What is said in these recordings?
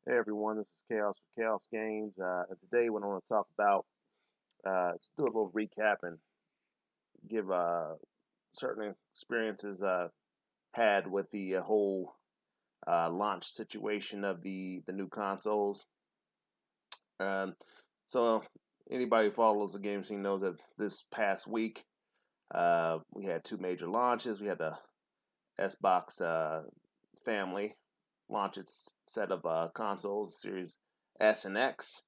Hey everyone, this is Chaos for Chaos Games. And today, what I want to talk about, let's do a little recap and give certain experiences had with the whole launch situation of the new consoles. Um, so anybody who follows the game scene knows that this past week we had two major launches. We had the Xbox family launch its set of consoles, Series S and X.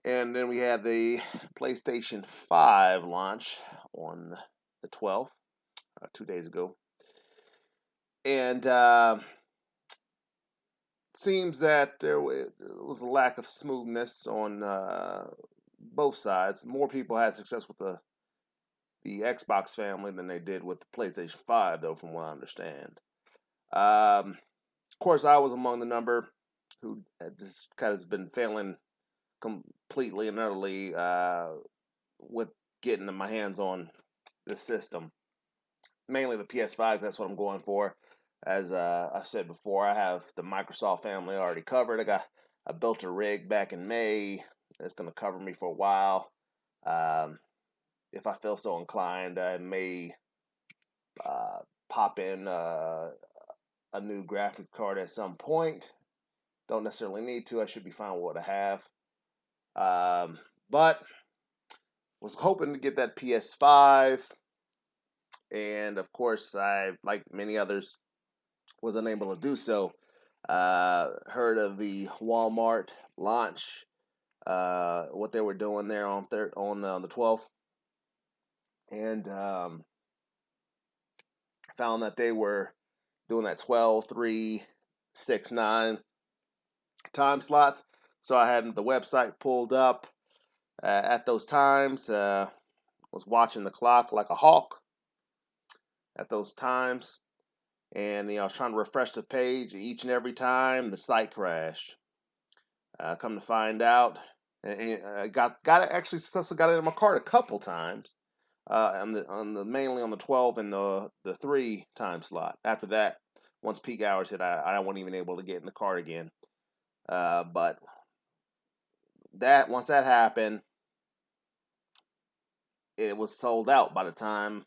And then we had the PlayStation 5 launch on the 12th, 2 days ago. And seems that there was a lack of smoothness on both sides. More people had success with the Xbox family than they did with the PlayStation 5, though, from what I understand. Of course, I was among the number who had just kind of been failing completely and utterly with getting my hands on the system. Mainly the PS5. That's what I'm going for. As I said before, I have the Microsoft family already covered. I built a rig back in May. It's going to cover me for a while. Um, if I feel so inclined, I may uh, pop in a new graphics card at some point. Don't necessarily need to. I should be fine with what I have. But was hoping to get that PS5, and of course, I, like many others, was unable to do so. Heard of the Walmart launch, what they were doing there on the 12th, and found that they were doing that 12, 3, 6, 9 time slots. So I had the website pulled up at those times. Was watching the clock like a hawk at those times. And I was trying to refresh the page each and every time the site crashed. Come to find out, I got it, actually successfully got it in my cart a couple times. On the mainly on the 12 and the 3 time slot. After that, once peak hours hit, I wasn't even able to get in the cart again. But that once that happened, it was sold out by the time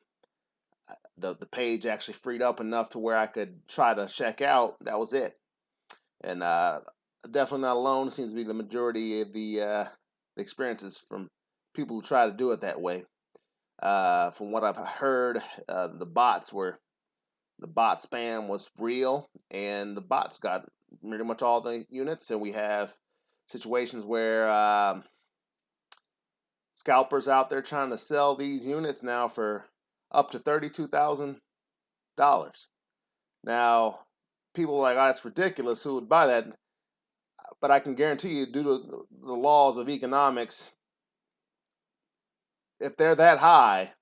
the page actually freed up enough to where I could try to check out. That was it. And definitely not alone. It seems to be the majority of the experiences from people who try to do it that way. From what I've heard, the bot spam was real, and the bots got pretty much all the units. And we have situations where scalpers out there trying to sell these units now for up to $32,000. Now, people are like, oh, that's ridiculous. Who would buy that? But I can guarantee you, due to the laws of economics, if they're that high,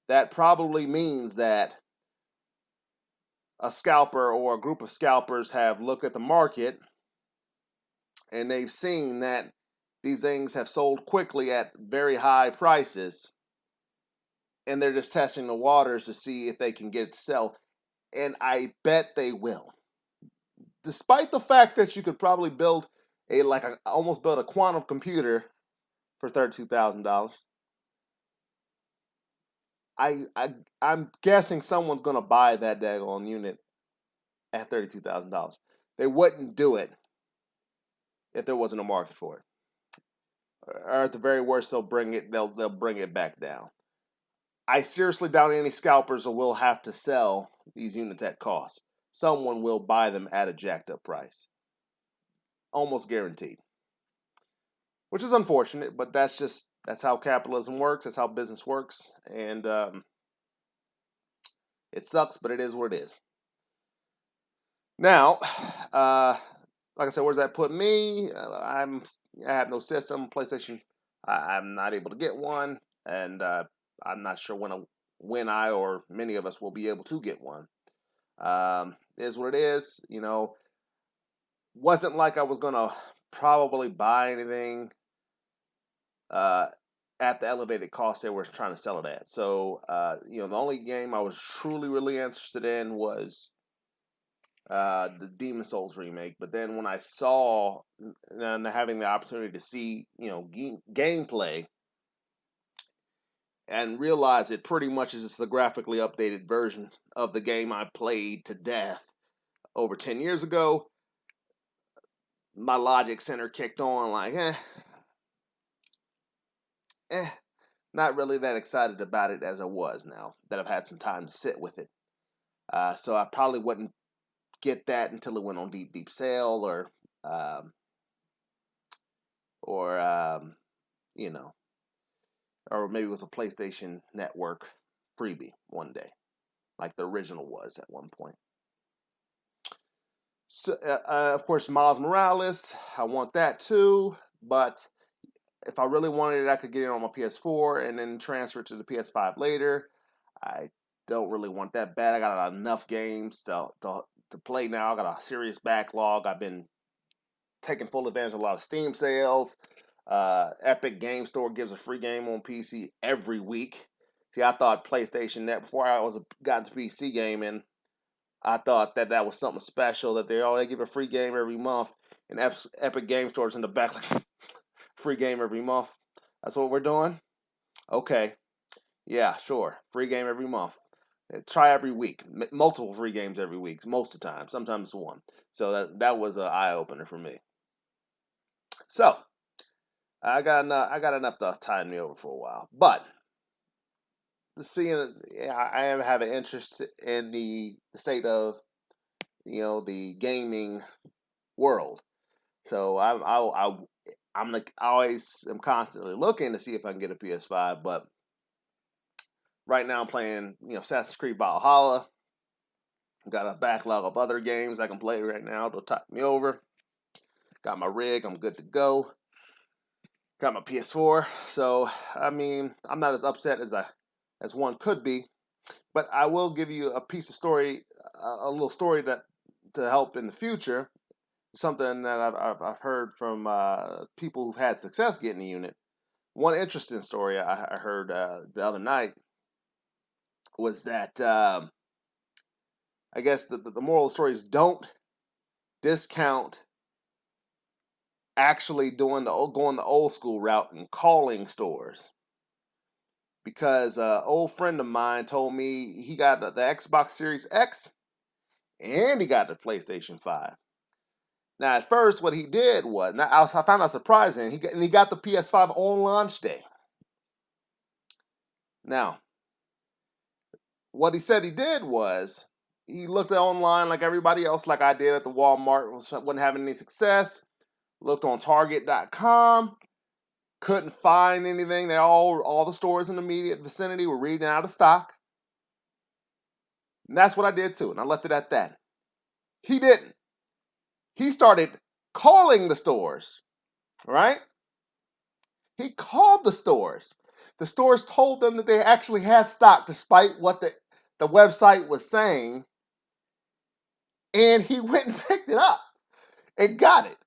that probably means that a scalper or a group of scalpers have looked at the market and they've seen that these things have sold quickly at very high prices, and they're just testing the waters to see if they can get it to sell. And I bet they will. Despite the fact that you could probably build almost build a quantum computer for $32,000. I'm guessing someone's gonna buy that daggone unit at $32,000. They wouldn't do it if there wasn't a market for it. Or at the very worst, they'll bring it back down. I seriously doubt any scalpers will have to sell these units at cost. Someone will buy them at a jacked up price, almost guaranteed. Which is unfortunate, but that's how capitalism works. That's how business works, and it sucks, but it is what it is. Now, like I said, where's that put me? I have no system. PlayStation, I'm not able to get one, and I'm not sure when I or many of us will be able to get one. It is what it is. Wasn't like I was gonna probably buy anything uh, at the elevated cost they were trying to sell it at. So, the only game I was truly really interested in was the Demon Souls remake. But then when I saw and having the opportunity to see, gameplay and realize it pretty much is just the graphically updated version of the game I played to death over 10 years ago, my logic center kicked on like, not really that excited about it as I was now that I've had some time to sit with it. So I probably wouldn't get that until it went on deep sale or or maybe it was a PlayStation Network freebie one day, like the original was at one point. So, of course, Miles Morales, I want that too, but if I really wanted it, I could get it on my PS4 and then transfer it to the PS5 later. I don't really want that bad. I got enough games to play now. I got a serious backlog. I've been taking full advantage of a lot of Steam sales. Epic Game Store gives a free game on PC every week. See, I thought PlayStation Net, before I got into PC gaming, I thought that was something special, that they give a free game every month, and Epic Game Store's in the back like, free game every month. That's what we're doing? Okay. Yeah, sure. Free game every month. Try every week. Multiple free games every week, most of the time. Sometimes one. So that was an eye-opener for me. So, I got enough to tide me over for a while. But, I am having interest in the state of, the gaming world. So I always am constantly looking to see if I can get a PS5, but right now I'm playing, Assassin's Creed Valhalla. Got a backlog of other games I can play right now to tide me over. Got my rig, I'm good to go. Got my PS4, so I'm not as upset as one could be, but I will give you a piece of story, a little story that to help in the future. Something that I've heard from people who've had success getting a unit. One interesting story I heard the other night was that I guess the moral of the story is don't discount actually going the old school route and calling stores. Because an old friend of mine told me he got the Xbox Series X and he got the PlayStation 5. Now, at first, what he did was, I found that surprising. He got the PS5 on launch day. Now, what he said he did was, he looked at online like everybody else, like I did at the Walmart, wasn't having any success. Looked on Target.com, couldn't find anything. All the stores in the immediate vicinity were reading out of stock. And that's what I did too, and I left it at that. He didn't. He started calling the stores, right? He called the stores. The stores told them that they actually had stock despite what the website was saying. And he went and picked it up and got it.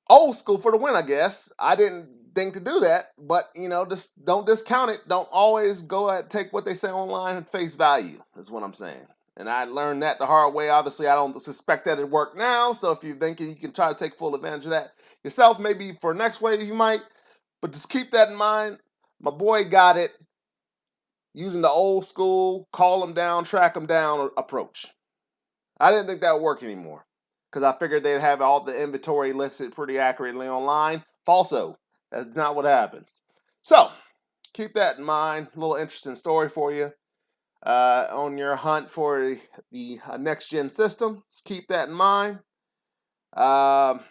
Old school for the win, I guess. I didn't think to do that, but just don't discount it. Don't always take what they say online at face value, is what I'm saying. And I learned that the hard way. Obviously, I don't suspect that it worked now. So if you're thinking you can try to take full advantage of that yourself, maybe for next wave you might. But just keep that in mind. My boy got it using the old school, call them down, track them down approach. I didn't think that would work anymore because I figured they'd have all the inventory listed pretty accurately online. Falso. That's not what happens. So keep that in mind. A little interesting story for you. On your hunt for the next gen system. Just keep that in mind. Other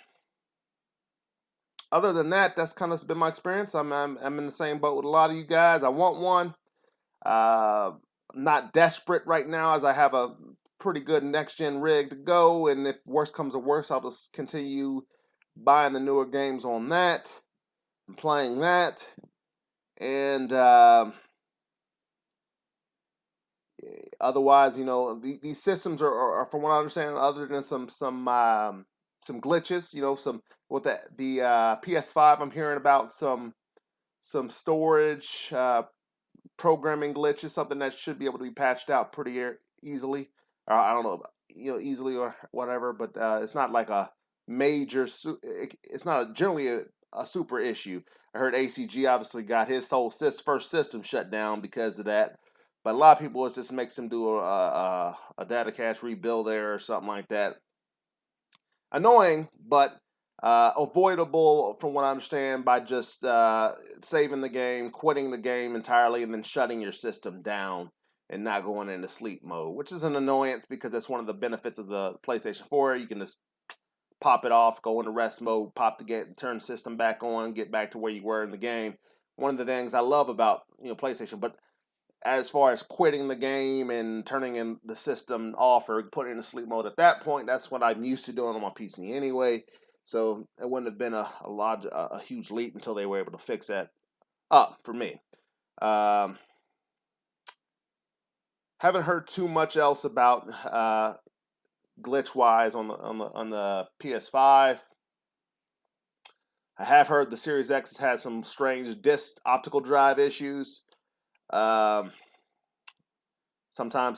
than that, that's kind of been my experience. I'm in the same boat with a lot of you guys. I want one. I'm not desperate right now, as I have a pretty good next gen rig to go. And if worse comes to worse, I'll just continue buying the newer games on that and playing that. And otherwise, these systems are, from what I understand, other than some glitches, some with the PS5, I'm hearing about some storage programming glitches, something that should be able to be patched out pretty easily. or I don't know, easily or whatever. But it's not like a major. It's not generally a super issue. I heard ACG obviously got his first system shut down because of that. But a lot of people, it just makes them do a data cache rebuild error or something like that. Annoying, but avoidable from what I understand by just saving the game, quitting the game entirely, and then shutting your system down and not going into sleep mode, which is an annoyance because that's one of the benefits of the PlayStation 4. You can just pop it off, go into rest mode, pop the game, turn the system back on, get back to where you were in the game. One of the things I love about PlayStation, but as far as quitting the game and turning in the system off or putting it in sleep mode at that point, that's what I'm used to doing on my PC anyway. So it wouldn't have been a huge leap until they were able to fix that up for me. Haven't heard too much else about glitch wise on the PS5. I have heard the Series X has some strange disk optical drive issues. Sometimes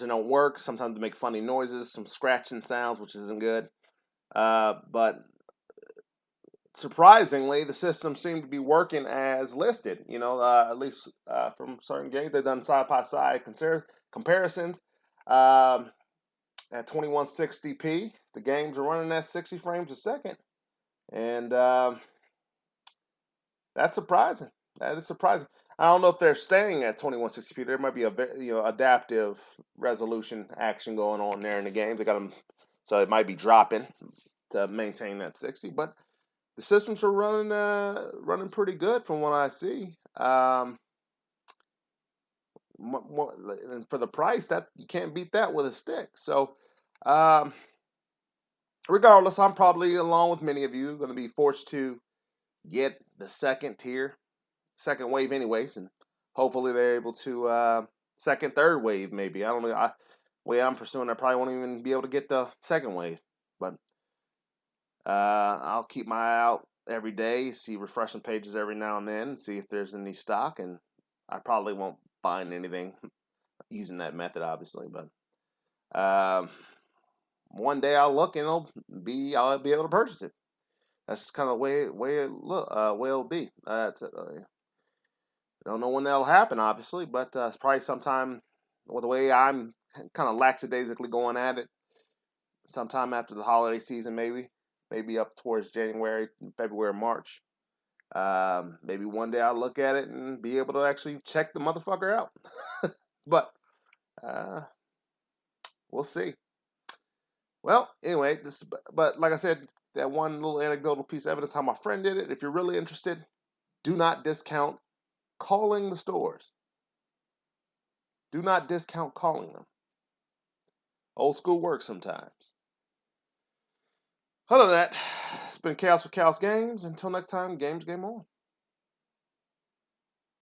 they don't work. Sometimes they make funny noises, some scratching sounds, which isn't good. But surprisingly, the system seemed to be working as listed. At least from certain games, they've done side-by-side comparisons. At 2160p, the games are running at 60 frames a second, and that's surprising. That is surprising. I don't know if they're staying at 2160p. There might be a adaptive resolution action going on there in the game. They got them, so it might be dropping to maintain that 60. But the systems are running pretty good from what I see. And for the price, that you can't beat that with a stick. So, regardless, I'm probably, along with many of you, going to be forced to get the second wave anyways, and hopefully they're able to third wave maybe. I don't know. Way I'm pursuing, I probably won't even be able to get the second wave, but I'll keep my eye out every day, see refreshing pages every now and then, see if there's any stock, and I probably won't find anything using that method, obviously, but one day I'll look and I'll be able to purchase it. That's just kind of the way it'll be. That's it. I don't know when that'll happen, obviously, but it's probably sometime. With the way I'm kind of lackadaisically going at it, sometime after the holiday season, maybe up towards January, February, March. Maybe one day I'll look at it and be able to actually check the motherfucker out. But we'll see. Well, anyway, but like I said, that one little anecdotal piece of evidence how my friend did it. If you're really interested, do not discount calling the stores. Do not discount calling them. Old school works sometimes. Other than that, it's been Chaos with Kaous Games. Until next time, games game on.